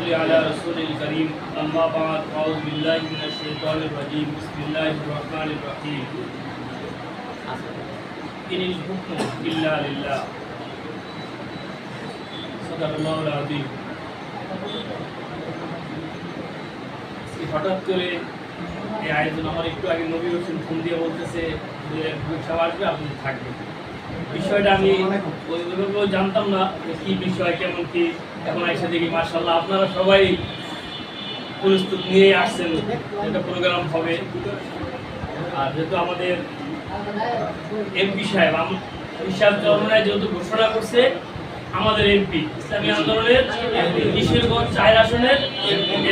صل على رسول الكريم أما بعد أعوذ بالله من الشيطان الرجيم بسم الله الرحمن الرحيم إن الحكم إلا لله صدق الله العظيم হঠাৎ করে এই আয়োজন আমার একটু আগে নবী হোসেন ফোন দিয়ে বলতেছে যে সব আসবে আপনি থাকবেন। বিষয়টা আমি ওইভাবে জানতাম না যে কী বিষয় কেমন কি। এখন এসে দেখি মাশাআল্লাহ আপনারা সবাই প্রস্তুত নিয়ে আসছেন, একটা প্রোগ্রাম হবে। আর যেহেতু আমাদের এমপি সাহেব চরমনায় যেহেতু ঘোষণা করছে আমাদের এমপি ইসলামী আন্দোলনের কিশোরগঞ্জ 4 আসনের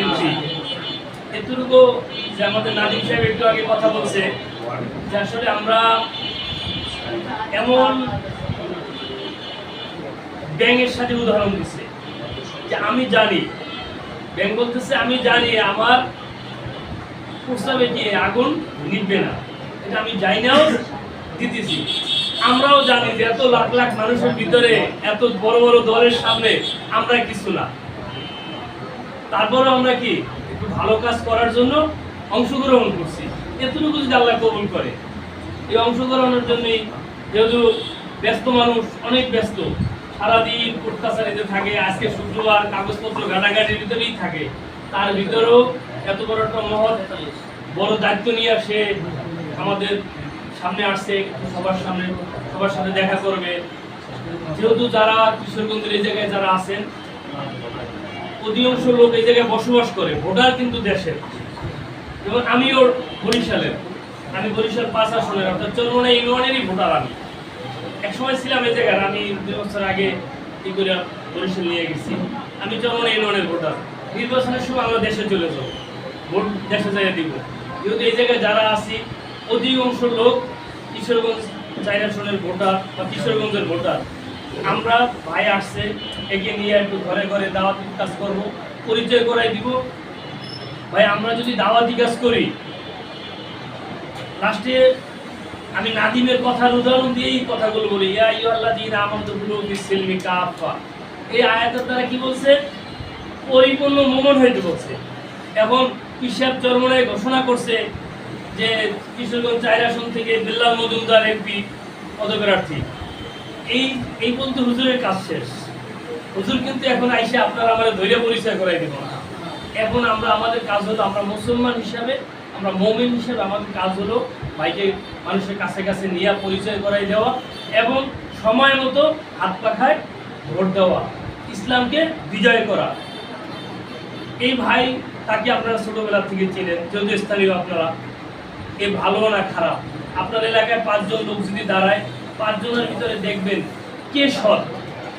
এমপি, এতটুকু যে আমাদের নাদিম সাহেব একটু আগে কথা বলছে যে আসলে আমরা এমন ব্যাঙের সাথে উদাহরণ দিচ্ছে যে আমি জানি, ব্যাঙ বলতেছে আমি জানি আমার প্রস্তাবে গিয়ে আগুন নিভবে না, এটা আমি যাই নাও দিতেছি। আমরাও জানি যে এত লাখ লাখ মানুষের ভিতরে এত বড় বড় দলের সামনে আমরা কিছু না, তারপরে আমরা কি একটু ভালো কাজ করার জন্য অংশগ্রহণ করছি। এতটুকু যদি আল্লাহ কবুল করে, এই অংশগ্রহণের জন্যই যেহেতু ব্যস্ত মানুষ, অনেক ব্যস্ত, সারাদিন কোর্টকাছারিতে থাকে, আজকে শুক্রবার কাগজপত্র ঘাটাঘাটির ভিতরেই থাকে, তার ভিতরেও এত বড় একটা মহৎ বড় দায়িত্ব নিয়ে সে আমাদের সামনে আসছে, সবার সাথে দেখা করবে। যেহেতু যারা কিশোরগঞ্জের এই জায়গায় যারা আছেন অধিকাংশ লোক এই জায়গায় বসবাস করে, ভোটার কিন্তু দেশের। যেমন আমিও বরিশালের, আমি বরিশাল 5 আসনের অর্থাৎ চরমনা ইউনিয়নেরই ভোটার। আমি একসময় ছিলাম এই জায়গার, আমি 2 বছর আগে কি করে বরিশাল নিয়ে গেছি। আমি চরমনা ইউনিয়নের ভোটার। নির্বাচনের সময় আমরা দেশে চলে যাবো, ভোট দেশে যাইয়া দিব। যেহেতু এই জায়গায় যারা আছি অধিকাংশ লোক কিশোরগঞ্জ 4 আসনের ভোটার বা কিশোরগঞ্জের ভোটার। আমরা ভাই আসছে, একে নিয়ে একটু ঘরে ঘরে দাওয়াতি কাজ করব, পরিচয় করাই দিব। ভাই আমরা যদি দাওয়াতি কাজ করি, লাস্টে আমি নাদিমের কথার উদাহরণ দিয়েই কথাগুলো বলি, ইয়া আইয়ুহাল্লাযীনা আমানু দুখুলু ফিস-সিলমি কাফা। এই আয়াতের দ্বারা কি বলছে? পরিপূর্ণ মুমিন হইতে বলছে। এখন পিসাব চরমনায় ঘোষণা করছে যে কিশোরগঞ্জ 4 আসন থেকে বিল্লাল মজুমদার এমপি পদপ্রার্থী। এই বলতে হুজুরের কাজ শেষ। হুজুর কিন্তু এখন আইসে আপনারা আমাদের ধৈর্য পরিচয় করাই দেব না। এখন আমাদের কাজ হলো, আমরা মুসলমান হিসাবে, আমরা মুমিন হিসাবে আমাদের কাজ হলো ভাইকে মানুষের কাছে কাছে নিয়ে পরিচয় করাই দেওয়া এবং সময় মতো হাত পাখায় ভোট দেওয়া, ইসলামকে বিজয় করা। এই ভাই তাকে আপনারা ছোটবেলা থেকে চেনেন, যদি স্থানীয় আপনারা, এ ভালো না খারাপ। আপনার এলাকায় 5 জন লোক যদি দাঁড়ায়, 5 জনের ভিতরে দেখবেন কে সৎ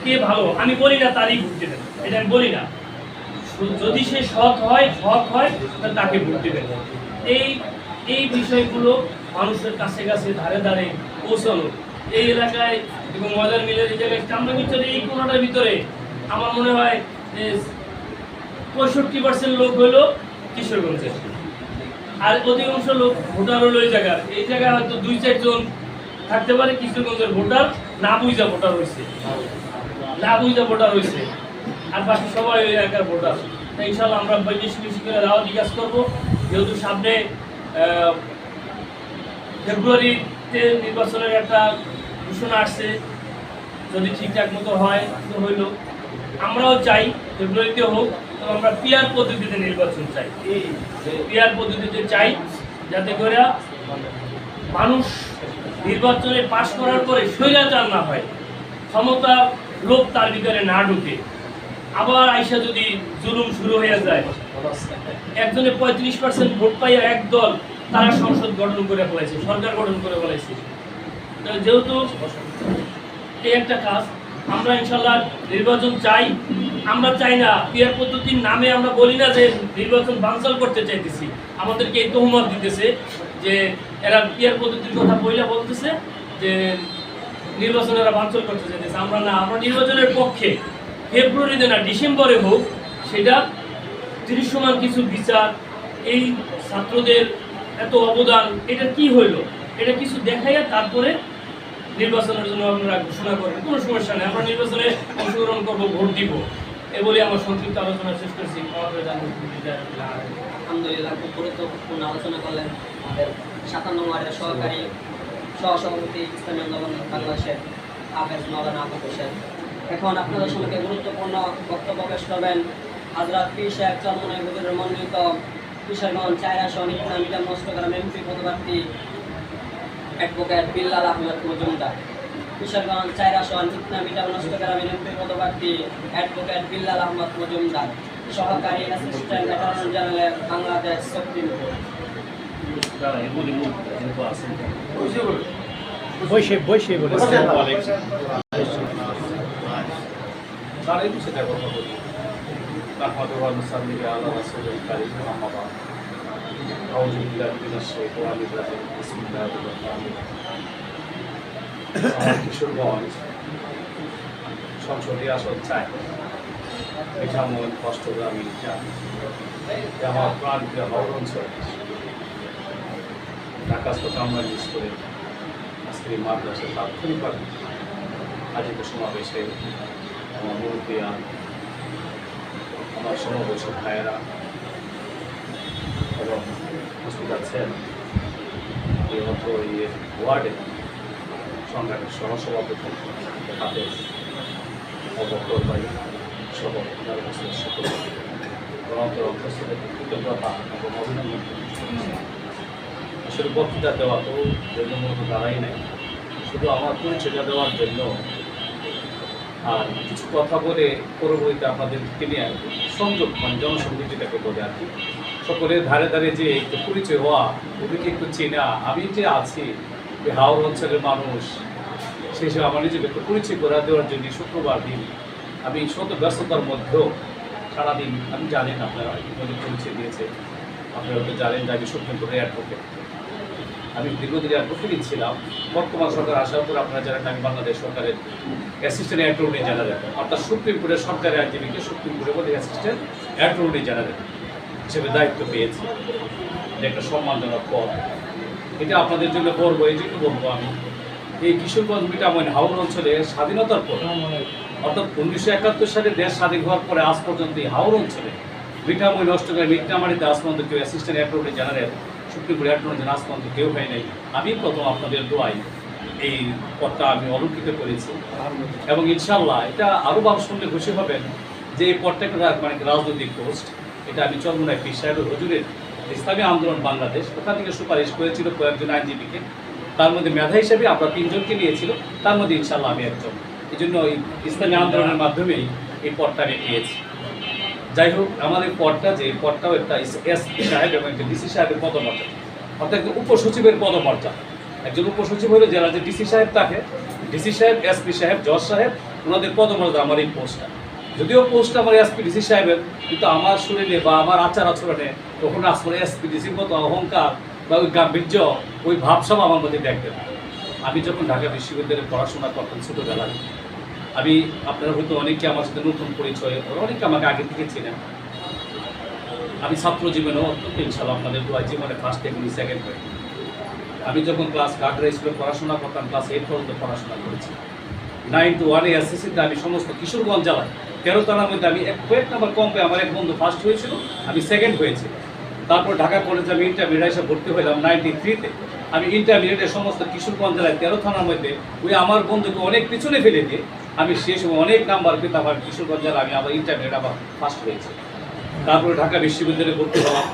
কে ভালো। আমি বলি না তারই ভোট দেবেন, এটা আমি বলি না। যদি সে সৎ হয়, হক হয়, তাহলে তাকে ভোট দেবেন। এই বিষয়গুলো মানুষের কাছে কাছে ধারে ধারে পৌঁছানো। এই এলাকায় এবং মজার মিলের এই জায়গায় চামড়া ভিতরে এই কোনাটার ভিতরে আমার মনে হয় যে 65% লোক হলো কিশোরগঞ্জের, আর অধিকাংশ লোক ভোটার হলো এই জায়গার। এই জায়গায় হয়তো 2-4 জন থাকতে পারে কিশোরগঞ্জের ভোটার, না বুঝা ভোটার হয়েছে, আর বাকি সবাই ওই এলাকার ভোটার। তাই ইনশাল্লাহ আমরা বেশি বেশি করে দাওয়াতি কাজ করবো। যেহেতু সামনে ফেব্রুয়ারিতে নির্বাচনের একটা ঘোষণা আসছে, যদি ঠিকঠাক মতো হয় তো হইল। আমরাও চাই ফেব্রুয়ারিতে হোক, তবে আমরা পিআর পদ্ধতিতে নির্বাচন চাই। পিআর পদ্ধতিতে চাই যাতে করে মানুষ নির্বাচনে পাশ করার পরে স্বৈরাচার না হয়, ক্ষমতার লোভ তার ভিতরে না ঢুকে। আবার আইসা যদি জুলুম শুরু হয়ে যায়, একজনে 35% ভোট পাইয়া এক দল তারা সংসদ গঠন করে ফেলাইছে, সরকার গঠন করে ফেলাইছে। যেহেতু এই একটা কাজ, আমরা ইনশাল্লাহ নির্বাচন চাই। আমরা চাই না পিআর পদ্ধতির নামে, আমরা বলি না যে নির্বাচন বানচাল করতে চাইতেছি। আমাদেরকে এই তহমত দিতেছে যে এরা পিআর পদ্ধতির কথা বলতেছে যে নির্বাচন এরা বানচাল করতে চাইতেছে। আমরা না, আমরা নির্বাচনের পক্ষে। ফেব্রুয়ারিতে না, ডিসেম্বরে হোক, সেটা দৃশ্যমান কিছু বিচার, এই ছাত্রদের এত অবদান, এটা কি হইল, এটা কিছু দেখাইয়া তারপরে নির্বাচনের জন্য আপনারা ঘোষণা করেন, কোনো সমস্যা নেই। আমরা নির্বাচনে অংশগ্রহণ করবো, ভোট দিব। এ বলে আমার সংক্ষিপ্ত আলোচনা শেষ করছি। আলহামদুলিল্লাহ, খুব গুরুত্বপূর্ণ আলোচনা করলেন আমাদের 57 ওয়ার্ডের সহকারী সহসভাপতি ইসলামী আন্দোলন বাংলাদেশের হাফেজ মাওলানা আবু হোসেন। এখন আপনাদের সঙ্গে গুরুত্বপূর্ণ বক্তব্য পেশ করবেন হযরত পীর সাহেব চরমনাই হুজুরের মনোনীত কিশোরগঞ্জ 4 আসন ইকনা মিডিয়াম নষ্টগ্রাম এমপি পদপ্রার্থী অ্যাডভোকেট বিল্লাল আহমেদ মজুমদার। কিশোরগঞ্জ 4 আসন ইকনা মিডিয়াম নষ্টগ্রামের এমপি পদপ্রার্থী অ্যাডভোকেট বিল্লাল আহমেদ মজুমদার, সহকারী assistant attorney general Bangladesh supreme court. বসে বলে কিশোরগঞ্জ সংসদীয় আসন চাই পিঠামন কষ্টগ্রামী আমার প্রাণপ্রিয় হাওড় অঞ্চল ঢাকাস্থ কামরান স্কুলে আজকের এই মাদ্রাসা তাৎক্ষণিকভাবে আয়োজিত সমাবেশে আমার মুরব্বিয়া, আমার সমবয়সী ভাইয়েরা এবং উপস্থিত আছেন এই অত্র এই ওয়ার্ডে সংগ্রামের সহসভাপতি হাফেজ অবকর ভাই সহ সকল গণতন্ত্র উপস্থিতের কৃতজ্ঞতা এবং অভিনন্দন। আসলে বক্তৃতা দেওয়া তো জন্য মূলত দাঁড়াই নাই, শুধু আমার পরিচয়টা দেওয়ার জন্য আর কিছু কথা বলে পরবর্তীতে আপনাদেরকে নিয়ে সংযোগ মানে জনসংযোগ যেটাকে বলে আর কি, সকলের ধারে ধারে যে একটু পরিচয় হওয়া, ওদেরকে একটু চেনা, আমি যে আছি হাওড় অঞ্চলের মানুষ সেই হিসেবে আমার নিজেকে একটু পরিচয় করে দেওয়ার জন্য শুক্রবার দিন আমি শত ব্যস্ততার মধ্যেও সারাদিন আমি জানেন আপনারা অনেক পরিচয় দিয়েছে, আপনারা হয়তো জানেন যে আমি সুপ্রিম কোর্টের অ্যাডভোকেট। আমি দীর্ঘদিন অ্যাডভোকেটই ছিলাম। বর্তমান সরকার আসার পর আপনারা জানেন আমি বাংলাদেশ সরকারের অ্যাসিস্ট্যান্ট অ্যাটর্নি জেনারেল, অর্থাৎ সুপ্রিম কোর্টের সরকারি আইনজীবীকে সুপ্রিম কোর্টের মধ্যে অ্যাসিস্ট্যান্ট অ্যাটর্নি জেনারেল হিসেবে দায়িত্ব পেয়েছি। এটা একটা সম্মানজনক পদ, এটা আপনাদের জন্য গর্ব। এই জন্য বলবো আমি এই কিশোরগঞ্জ মিঠামইন হাওড় অঞ্চলে স্বাধীনতার পর অর্থাৎ 1971 সালে দেশ স্বাধীন হওয়ার পরে আজ পর্যন্ত এই হাওড় অঞ্চলে মিঠামইন নষ্টগ্রাম মিটনামারিতে আজ পর্যন্ত কেউ assistant attorney general supreme court attorney general আজ পর্যন্ত কেউ হয় নাই। আমি প্রথম আপনাদের দোয়াই এই পদটা আমি অলঙ্কৃত করেছি এবং ইনশাল্লাহ এটা আরও ভালো শুনলে খুশি হবেন যে এই পদটা একটা মানে রাজনৈতিক পোস্ট। এটা আমি চরমনাই পীর সাহেবের হুজুরের ইসলামী আন্দোলন বাংলাদেশ ওখান থেকে সুপারিশ করেছিল কয়েকজন আইনজীবীকে, তার মধ্যে মেধা হিসেবে আমরা 3 জনকে নিয়েছিল, তার মধ্যে ইনশাল্লাহ আমি একজন। এই জন্য এই ইসলামী আন্দোলনের মাধ্যমেই এই পদটা আমি পেয়েছি। যাই হোক, আমাদের পদটা যে পদটাও একটা এসপি সাহেব এবং একটা ডিসি সাহেবের পদমর্যাদা, অর্থাৎ একজন উপসচিবের পদমর্যাদা। একজন উপসচিব হলে জেলা যে ডিসি সাহেব থাকে, ডিসি সাহেব, এসপি সাহেব, জজ সাহেব, ওনাদের পদমর্যাদা আমার এই পোস্টটা। যদিও পোস্টটা আমার এসপি ডিসি সাহেবের, কিন্তু আমার শরীরে বা আমার আচার আচরণে কখনো আসলে এসপি ডিসির মতো অহংকার বা ওই গাম্ভীর্য, ওই ভাবসব আমার মধ্যে দেখবেন না। আমি যখন ঢাকা বিশ্ববিদ্যালয়ে পড়াশোনা করতাম ছোটোবেলায়, আমি আপনারা হয়তো অনেকে আমার সাথে নতুন পরিচয়, অনেকে আমাকে আগে থেকে ছিলেন। আমি ছাত্র জীবনেও অত্যন্ত ইনশাল্লাহ আপনাদের দোয়ায় জীবনে ফার্স্ট এমনি সেকেন্ড হয়ে আমি যখন ক্লাস কাকরা স্কুলে পড়াশোনা করতাম, ক্লাস 8 পর্যন্ত পড়াশোনা করেছি। 9 to 1 এসএসসিতে আমি সমস্ত কিশোরগঞ্জ জেলায় 13 থানার মধ্যে আমি কয়েক নাম্বার কম পেয়ে আমার এক বন্ধু ফার্স্ট হয়েছিল, আমি সেকেন্ড হয়েছিল। তারপর ঢাকা কলেজে আমি ইন্টারমিডিয়েট এসে ভর্তি হলাম 93-তে। আমি ইন্টারমিডিয়েটের সমস্ত কিশোরগঞ্জ জেলায় 13 থানার মধ্যে ওই আমার বন্ধুকে অনেক পিছনে ফেলে দিয়ে আমি সেই সময় অনেক নাম্বার পেতাম। আমার কিশোরগঞ্জ জেলা আমি আবার ইন্টারমিডিয়েট আবার ফার্স্ট হয়েছি। তারপরে ঢাকা বিশ্ববিদ্যালয়ে ভর্তি হলাম,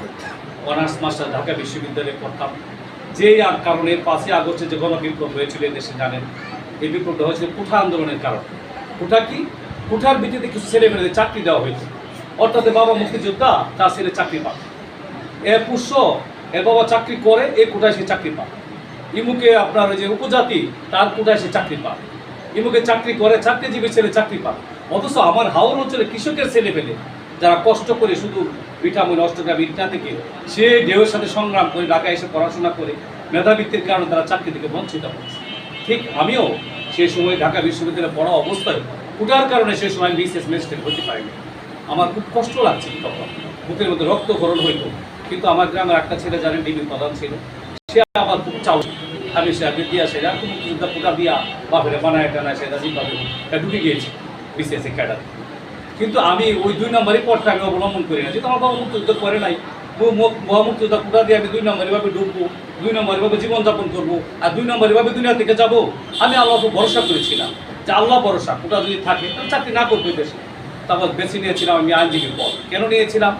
অনার্স মাস্টার ঢাকা বিশ্ববিদ্যালয়ে পড়তাম। যেই কারণে 5ই আগস্টে যে গণবিপ্লব হয়েছিল দেশে জানেন, এই বিপ্লবটা হয়েছিল কুঠা আন্দোলনের কারণে। কুঠা কি? কুঠার ভিত্তিতে কিছু ছেলেমেয়েদের চাকরি দেওয়া হয়েছে, অর্থাৎ বাবা মুক্তিযোদ্ধা, তার ছেলে চাকরি পায়, এ পুষ্য এর বাবা চাকরি করে, এই কোটায় সে চাকরি পায়। ইমুকে আপনার ওই যে উপজাতি, তার কোটায় সে চাকরি পায়। ইমুকে চাকরি করে, চাকরিজীবী ছেলে চাকরি পায়। অথচ আমার হাওড় অঞ্চলে কৃষকের ছেলে পেলে যারা কষ্ট করে শুধু পিঠামই নষ্টগ্রাম ইটনা থেকে সে ঢেউয়ের সাথে সংগ্রাম করে ঢাকায় এসে পড়াশোনা করে মেধাবৃত্তির কারণে তারা চাকরি থেকে বঞ্চিত হচ্ছে। ঠিক আমিও সেই সময় ঢাকা বিশ্ববিদ্যালয়ে পড়া অবস্থায় কুটার কারণে সেই সময় বিসিএস ম্যাজিস্ট্রেট হতে পারিনি। আমার খুব কষ্ট লাগছে, তখন বুকের মধ্যে রক্তক্ষরণ হইত। কিন্তু আমার গ্রামের একটা ছেলে জানেন ডিবি প্রধান ছিল, সে আমার খুব চালু, আমি সে বিদ্যা সেরা কুটা দিয়া বাপেরে বানায় টানায় সেটা যেভাবে ঢুকে গিয়েছে বিসিএস ক্যাডার। কিন্তু আমি ওই 2 নম্বরই পথটা আমি অবলম্বন করি না, যেহেতু আমার বাবা মুক্তিযুদ্ধ করে নাই। মুক্তিযোদ্ধা কোথা দিয়ে আমি 2 নম্বর এভাবে ঢুকবো, 2 নম্বর এভাবে জীবনযাপন করবো, আর 2 নম্বর এভাবে দুনিয়া থেকে যাবো। আমি আল্লাহকে ভরসা করেছিলাম যে আল্লাহ ভরসা কোথা যদি থাকে তাহলে চাকরি না করবো দেশে। তারপর বেছে নিয়েছিলাম আমি আইনজীবীর পদ। কেন নিয়েছিলাম?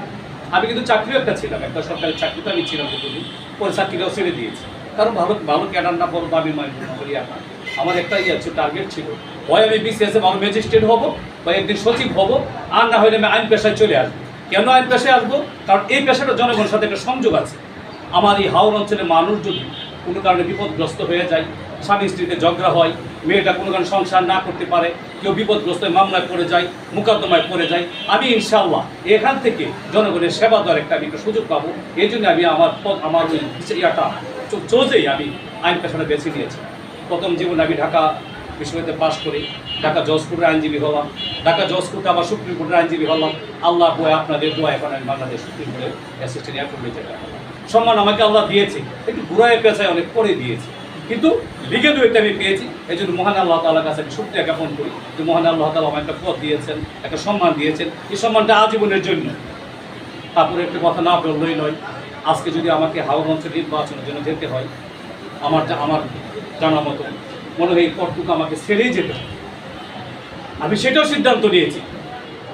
আমি কিন্তু চাকরিও একটা ছিলাম, একটা সরকারি চাকরিতে আমি ছিলাম দুদিন, পরে চাকরিটাও ছেড়ে দিয়েছি। কারণ ভালো ভালো ক্যাডার না বড় দাবি নয় করি এখন। আমার একটা টার্গেট ছিল, হয় আমি বিসিএসে ভালো ম্যাজিস্ট্রেট হবো বা একদিন সচিব হবো, আর না হলে আমি আইন পেশায় চলে আসবো। কেন আইন পেশায় আসবো? কারণ এই পেশাটা জনগণের সাথে একটা সংযোগ আছে। আমার এই হাওড় অঞ্চলের মানুষ যদি কোনো কারণে বিপদগ্রস্ত হয়ে যায়, স্বামী স্ত্রীতে ঝগড়া হয়, মেয়েটা কোনো কারণে সংসার না করতে পারে, কেউ বিপদগ্রস্ত হয়ে মামলায় পড়ে যায়, মোকদ্দমায় পড়ে যায়, আমি ইনশাআল্লাহ এখান থেকে জনগণের সেবা দেওয়ার একটা আমি একটা সুযোগ পাবো। এই জন্য আমি আমার ওই ইয়াটা চোজেই আমি আইন পেশাটা বেছে নিয়েছি। প্রথম জীবনে আমি ঢাকা বিশ্ববিদ্যালয়ে পাশ করি, ঢাকা জজ কোর্টের আইনজীবী হলাম, ঢাকা জজ কোর্টে আবার সুপ্রিম কোর্টের আইনজীবী হলাম। আল্লাহ বয় আপনাদের দোয়া এখন আমি বাংলাদেশ সুপ্রিম কোর্টের অ্যাসিস্ট্যান্ট অ্যাটর্নি জেনারেল। সম্মান আমাকে আল্লাহ দিয়েছে, একটু ঘুরায় পেঁচায় অনেক পরে দিয়েছে, কিন্তু লিগেল ওয়েতে আমি পেয়েছি। এই জন্য মহান আল্লাহ তাআলার কাছে আমি শুকরিয়া জ্ঞাপন করি যে মহান আল্লাহ তাআলা আমাকে একটা পদ দিয়েছেন, একটা সম্মান দিয়েছেন। এই সম্মানটা আজীবনের জন্য। তারপরে একটা কথা না বললেই নয়, আজকে যদি আমাকে হাওড় অঞ্চল নির্বাচনের জন্য যেতে হয়, আমার জানা মতো মনে হয় এই পদটুকু আমাকে ছেড়েই যেতে হবে। আমি সেটাও সিদ্ধান্ত নিয়েছি,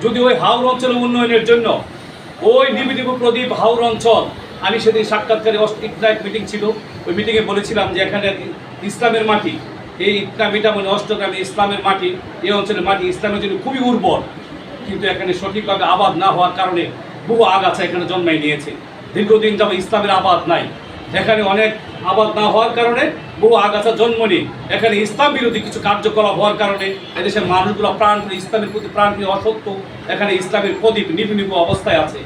যদি ওই হাওড় অঞ্চলের উন্নয়নের জন্য ওই নিবিড় প্রদীপ হাওড় অঞ্চল, আমি সেদিন সাক্ষাৎকারে ইকনাইট মিটিং ছিল, ওই মিটিংয়ে বলেছিলাম যে এখানে ইসলামের মাটি, এই ইকনামিটা মানে অষ্টগ্রামে ইসলামের মাটি, এই অঞ্চলের মাটি ইসলামের জন্য খুবই উর্বর, কিন্তু এখানে সঠিকভাবে আবাদ না হওয়ার কারণে বহু আগাছা এখানে জন্মাই নিয়েছে। দীর্ঘদিন যাবে ইসলামের আবাদ নাই, এখানে অনেক আবাদ না হওয়ার কারণে বহু আগাছা জন্ম নিয়ে এখানে ইসলাম বিরোধী কিছু কার্যকলাপ হওয়ার কারণে এদেশের মানুষগুলো প্রাণ করে ইসলামের প্রতি প্রাণ করে অসত্য, এখানে ইসলামের প্রদীপ নিভু অবস্থায় আছে।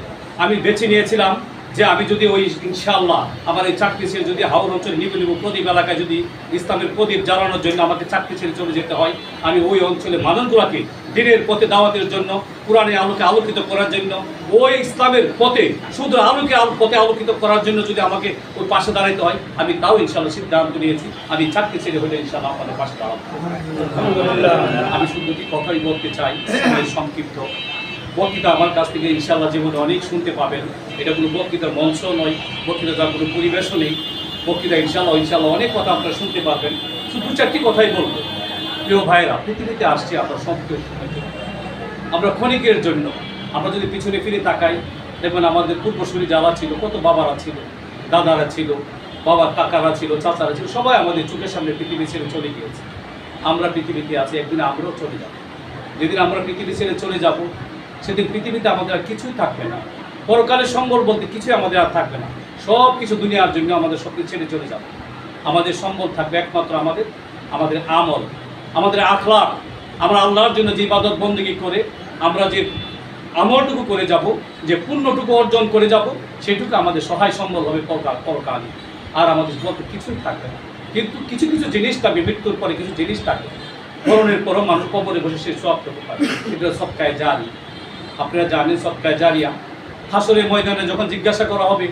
আমি বেছে নিয়েছিলাম যে আমি যদি ওই ইনশাআল্লাহ আমার এই চাকরি ছেড়ে যদি হাওড় অঞ্চল নিবু প্রদীপ এলাকায় যদি ইসলামের প্রদীপ জ্বালানোর জন্য আমাকে চাকরি ছেড়ে চলে যেতে হয়, আমি ওই অঞ্চলের মানুষগুলোকে দিনের পথে দাওয়াতের জন্য, কোরআনের আলোকে আলোকিত করার জন্য, ওই ইসলামের পথে শুধু পথে আলোকিত করার জন্য যদি আমাকে ওই পাশে দাঁড়াইতে হয়, আমি তাও ইনশাআল্লাহ সিদ্ধান্ত নিয়েছি আমি চাকরি ছেড়ে হলে ইনশাআল্লাহ আপনাদের পাশে দাঁড়াবো। আমি শুধু কি কথাই বলতে চাই, সংক্ষিপ্ত বক্তৃতা আমার কাছ থেকে ইনশাআল্লাহ জীবনে অনেক শুনতে পাবেন। এটা কোনো বক্তৃতার মঞ্চ নয়, বক্তৃতা যার কোনো পরিবেশও নেই। বক্তৃতা ইনশাআল্লাহ অনেক কথা আপনারা শুনতে পারবেন। শুধু 2-4টি কথাই বলবো। প্রিয় ভাইরা, পৃথিবীতে আসছি আমরা সন্তুষ্ট, আমরা ক্ষণিকের জন্য। আমরা যদি পিছনে ফিরে তাকাই, দেখবেন আমাদের পূর্বসূরি যারা ছিল, কত বাবারা ছিল, দাদারা ছিল, বাবার কাকারা ছিল, চাচারা ছিল, সবাই আমাদের চোখের সামনে পৃথিবী ছেড়ে চলে গিয়েছে। আমরা পৃথিবীতে আছি, একদিন আমরাও চলে যাব। যেদিন আমরা পৃথিবী ছেড়ে চলে যাব, সেদিন পৃথিবীতে আমাদের আর কিছুই থাকবে না। পরকালের সম্বল বলতে কিছুই আমাদের আর থাকবে না। সব কিছু দুনিয়ার জন্য আমাদের সব কিছু ছেড়ে চলে যাবে। আমাদের সম্বল থাকবে একমাত্র আমাদের আমল, আমাদের আখলাক। আমরা আল্লাহর জন্য যে ইবাদত বন্দেগী করে আমরা যে আমলটুকু করে যাব, যে পুণ্যটুকু অর্জন করে যাব, সেটুকু আমাদের সহায় সম্বল হবে পরকালে। আর আমাদের বলতে কিছুই থাকবে না। কিন্তু কিছু কিছু জিনিস থাকবে, মৃত্যুর পরে কিছু জিনিস থাকবে। মরণের পরও মানুষ কবরে বসে সে সবটুকু পাবে। এটা সবকায় জারি। আপনারা জানেন সবকায় জারিয়া। হাসরের ময়দানে যখন জিজ্ঞাসা করা হবে,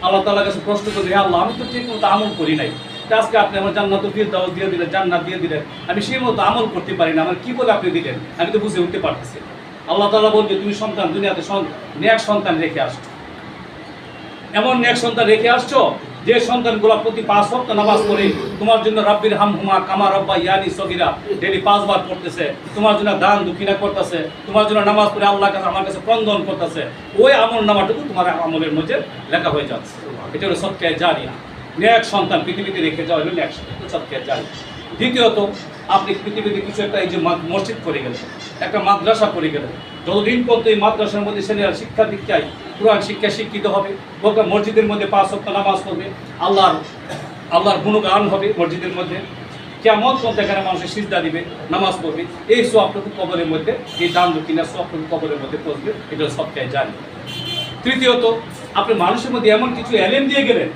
আল্লাহ তাআলার কাছে প্রশ্ন করবে, হে আল্লাহ, আমি তো ঠিক মতো আমল করি নাই, আজকে আপনি আমার জান্নাত দিয়ে দিলেন, জান্নাত দিয়ে দিলেন, আমি সেই মতো আমল করতে পারি না, আমার কি বলে আপনি দিলেন, আমি তো বুঝে উঠতে পারতেছি। আল্লাহ তাআলা বলবে, তুমি সন্তান দুনিয়াতে নেক সন্তান রেখে আসছো, এমন নেক সন্তান রেখে আসছো যে সন্তানগুলো প্রতি 5 ওয়াক্ত নামাজ পড়ে তোমার জন্য রাব্বির হামহুমা কামা রাব্বায়ানি সগীরা ডেইলি 5 বার পড়তেছে, তোমার জন্য দান দক্ষিণা করতেছে, তোমার জন্য নামাজ পড়ে আল্লাহর কাছে আমার কাছে ক্রন্দন করতেছে, ওই আমল নামাটুকু তোমার আমলের মধ্যে লেখা হয়ে যাচ্ছে। এটা হলো সদকায়ে জারিয়া। নেক সন্তান পৃথিবীতে রেখে যাওয়া হলো নেক সদকায়ে জারিয়া। দ্বিতীয়ত, আপনি পৃথিবীতে কিছু একটা, এই যে মসজিদ করে গেলেন, একটা মাদ্রাসা করে গেলেন, যতদিন পর্যন্ত এই মাদ্রাসার মধ্যে ছেলেরা শিক্ষা দীক্ষায় কোরআন শিক্ষা শিক্ষিত হবে, বলতে মসজিদের মধ্যে 5 ওয়াক্ত নামাজ পড়বে, আল্লাহর গুণগান হবে মসজিদের মধ্যে, কিয়ামত পর্যন্ত এখানে মানুষের সিজদা দিবে, নামাজ পড়বে, এই সওয়াবটুকু কবরের মধ্যে, এই দান দক্ষিণার সওয়াবটুকু কবরের মধ্যে পড়বে। এটা সদকায়ে জারিয়া। তৃতীয়ত, আপনি মানুষের মধ্যে এমন কিছু এলেম দিয়ে গেলেন,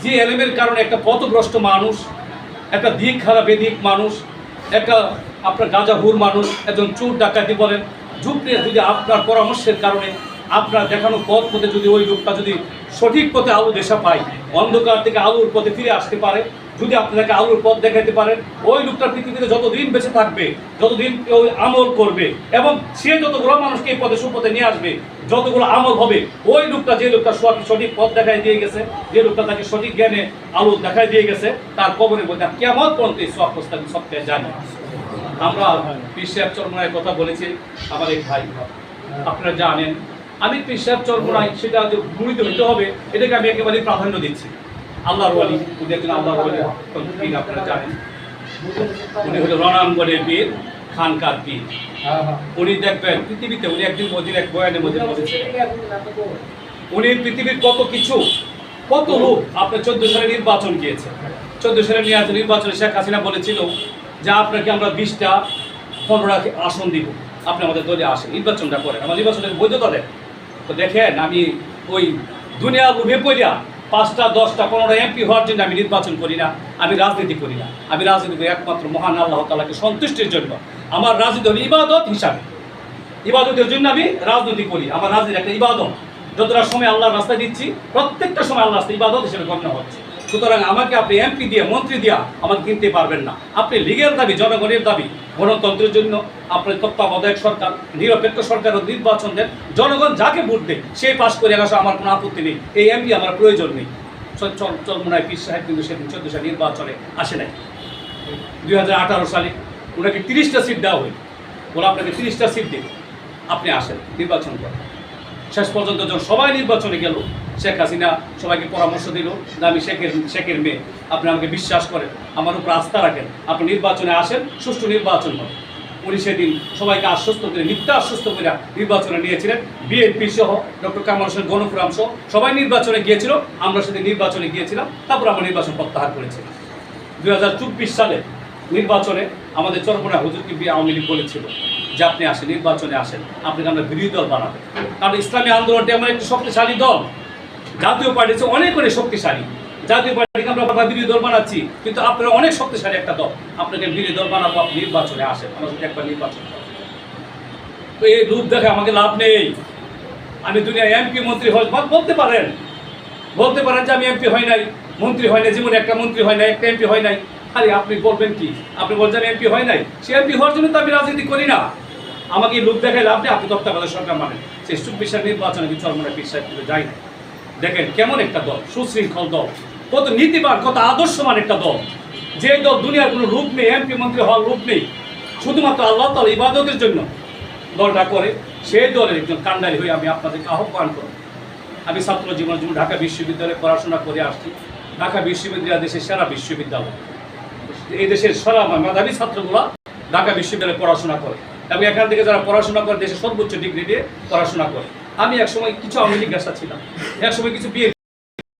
যে এলেমের কারণে একটা পথভ্রষ্ট মানুষ, একটা দিক খারাপ বেদিক মানুষ, একটা আপনার গাঁজাহুর মানুষ, একজন চোর ডাকাতি বলেন, ঝুঁকলে যদি আপনার পরামর্শের কারণে আপনার দেখানো পথ পথে যদি ওই লোকটা যদি সঠিক পথে আলো দেশা পায়, অন্ধকার থেকে আলোর পথে ফিরে আসতে পারে, যদি আপনাকে আলোর পথ দেখাইতে পারেন, ওই লোকটা পৃথিবীতে যতদিন বেঁচে থাকবে, যতদিন ওই আমল করবে এবং সে যতগুলো মানুষকে এই পদে সুপথে নিয়ে আসবে, যতগুলো আমল হবে, ওই লোকটা যে লোকটা সঠিক পথ দেখাই দিয়ে গেছে, যে লোকটা তাকে সঠিক জ্ঞানে আলো দেখাই দিয়ে গেছে, তার কবরের মধ্যে কেমন পর্যন্ত এই সব প্রস্তাব সবটাই জানি। আমরা পীর সাহেব চরমনায়ের কথা বলেছি, আমার এক ভাই, আপনারা জানেন আমি পীর সাহেব চরমনায় সেটা যে গুণিত হইতে হবে এটাকে আমি একেবারেই প্রাধান্য দিচ্ছি। আল্লাহর ওয়ালি, উনি একজন আল্লাহর ওয়ালি, আপনারা জানেন উনি হলো রণাঙ্গনের পীর, খানকার পীর। উনি দেখবেন পৃথিবীতে, উনি একদিন মোদির এক বয়ানের মধ্যে বলেছেন উনি পৃথিবীর কত কিছু, কত লোক আপনার 14 সালে নির্বাচন গিয়েছে। 14 সালে নির্বাচনে শেখ হাসিনা বলেছিল যে আপনাকে আমরা 20টা 15টা আসন দিব, আপনি আমাদের দলে আসেন, নির্বাচনটা করেন, আমার নির্বাচনের বৈধতা দেন। তো দেখেন আমি ওই দুনিয়া উঠে পড়িয়া 5টা 10টা 15টা এমপি হওয়ার জন্য আমি নির্বাচন করি না, আমি রাজনীতি করি না। আমি রাজনীতি করি একমাত্র মহান আল্লাহ তাআলাকে সন্তুষ্টির জন্য। আমার রাজনীতি হল ইবাদত হিসাবে, ইবাদতের জন্য আমি রাজনীতি করি। আমার রাজনীতি একটা ইবাদত, যতটা সময় আল্লাহর রাস্তায় দিচ্ছি প্রত্যেকটা সময় আল্লাহ রাস্তায় ইবাদত হিসেবে গণ্য হচ্ছে। সুতরাং আমাকে আপনি এমপি দিয়ে, মন্ত্রী দিয়া আমাকে কিনতে পারবেন না। আপনি লীগের দাবি, জনগণের দাবি, গণতন্ত্রের জন্য আপনার তত্ত্বাবধায়ক সরকার, নিরপেক্ষ সরকার নির্বাচন দেন, জনগণ যাকে ভোট দেয় সেই পাশ করে আসা আমার কোনো আপত্তি নেই, এই এমপি আমার প্রয়োজন নেই। চরমনায় পীর সাহেব কিন্তু সেদিন 14 সালে নির্বাচনে আসে নাই। 2018 সালে ওনাকে 30টা সিট দেওয়া হইল, ওরা আপনাকে 30টা সিট দেবে, আপনি আসেন নির্বাচন করেন। শেষ পর্যন্ত যখন সবাই নির্বাচনে গেল, শেখ হাসিনা সবাইকে পরামর্শ দিল যে আমি শেখের মেয়ে, আপনি আমাকে বিশ্বাস করেন, আমার উপর আস্থা রাখেন, আপনি নির্বাচনে আসেন, সুষ্ঠু নির্বাচন হবে। উনি সেদিন সবাইকে আশ্বস্ত করে, মিথ্যা আশ্বস্ত করে নির্বাচনে নিয়েছিলেন। বিএনপি সহ, ডক্টর কামাল হোসেন গণফোরাম সহ সবাই নির্বাচনে গিয়েছিল, আমরা সেদিন নির্বাচনে গিয়েছিলাম, তারপর আমরা নির্বাচন প্রত্যাহার করেছি। 2024 সালে নির্বাচনে আমাদের চরমনা হুজুরকে আওয়ামী লীগ বলেছিল যে আপনি আসেন, নির্বাচনে আসেন, আপনাকে আমরা বিরোধী দল বানাবেন। কারণ ইসলামী আন্দোলনটি এমন একটি শক্তিশালী দল, জাতীয় পার্টি হচ্ছে অনেক অনেক শক্তিশালী, জাতীয় পার্টিকে আমরা বিরোধী দল বানাচ্ছি, কিন্তু আপনারা অনেক শক্তিশালী একটা দল, আপনাকে বিরোধী দল বানাবো, আপনি নির্বাচনে আসেন, আমাদের একবার নির্বাচন করেন। তো এই রূপ দেখে আমাকে লাভ নেই। আমি দুনিয়া এমপি মন্ত্রী বলতে পারেন যে আমি এমপি হয় নাই, মন্ত্রী হয় নাই, যেমন একটা মন্ত্রী হয় নাই, একটা এমপি হয় নাই। আরে আপনি বলবেন কি, আপনি বলছেন এমপি হয় নাই, সে এমপি হওয়ার জন্য তো আমি রাজনীতি করি না। আমাকে লোক দেখাই লাভ নেই, আপনি তত্ত্বাবধায়ক সরকার মানেন। সেই 24 সালের নির্বাচনে কিন্তু চরমনায় পীর সাহেব কিন্তু যায় না। দেখেন কেমন একটা দল, সুশৃঙ্খল দল, কত নীতিবান, কত আদর্শমান একটা দল, যে দল দুনিয়ার কোনো রূপ নেই, এমপি মন্ত্রী হওয়ার রূপ নেই, শুধুমাত্র আল্লাহ তাআলা ইবাদতের জন্য দলটা করে, সেই দলের একজন কান্ডারি হয়ে আমি আপনাদেরকে আহ্বান করি। আমি ছাত্র জীবনের জন্য ঢাকা বিশ্ববিদ্যালয়ে পড়াশোনা করে আসছি। ঢাকা বিশ্ববিদ্যালয় দেশের সেরা বিশ্ববিদ্যালয়, এই দেশের সেরা মেধাবী ছাত্রগুলা ঢাকা বিশ্ববিদ্যালয়ে পড়াশোনা করে এবং এখান থেকে যারা পড়াশোনা করে দেশের সর্বোচ্চ ডিগ্রি দিয়ে পড়াশোনা করে। আমি একসময় কিছু আওয়ামী লীগ ছিলাম, একসময় কিছু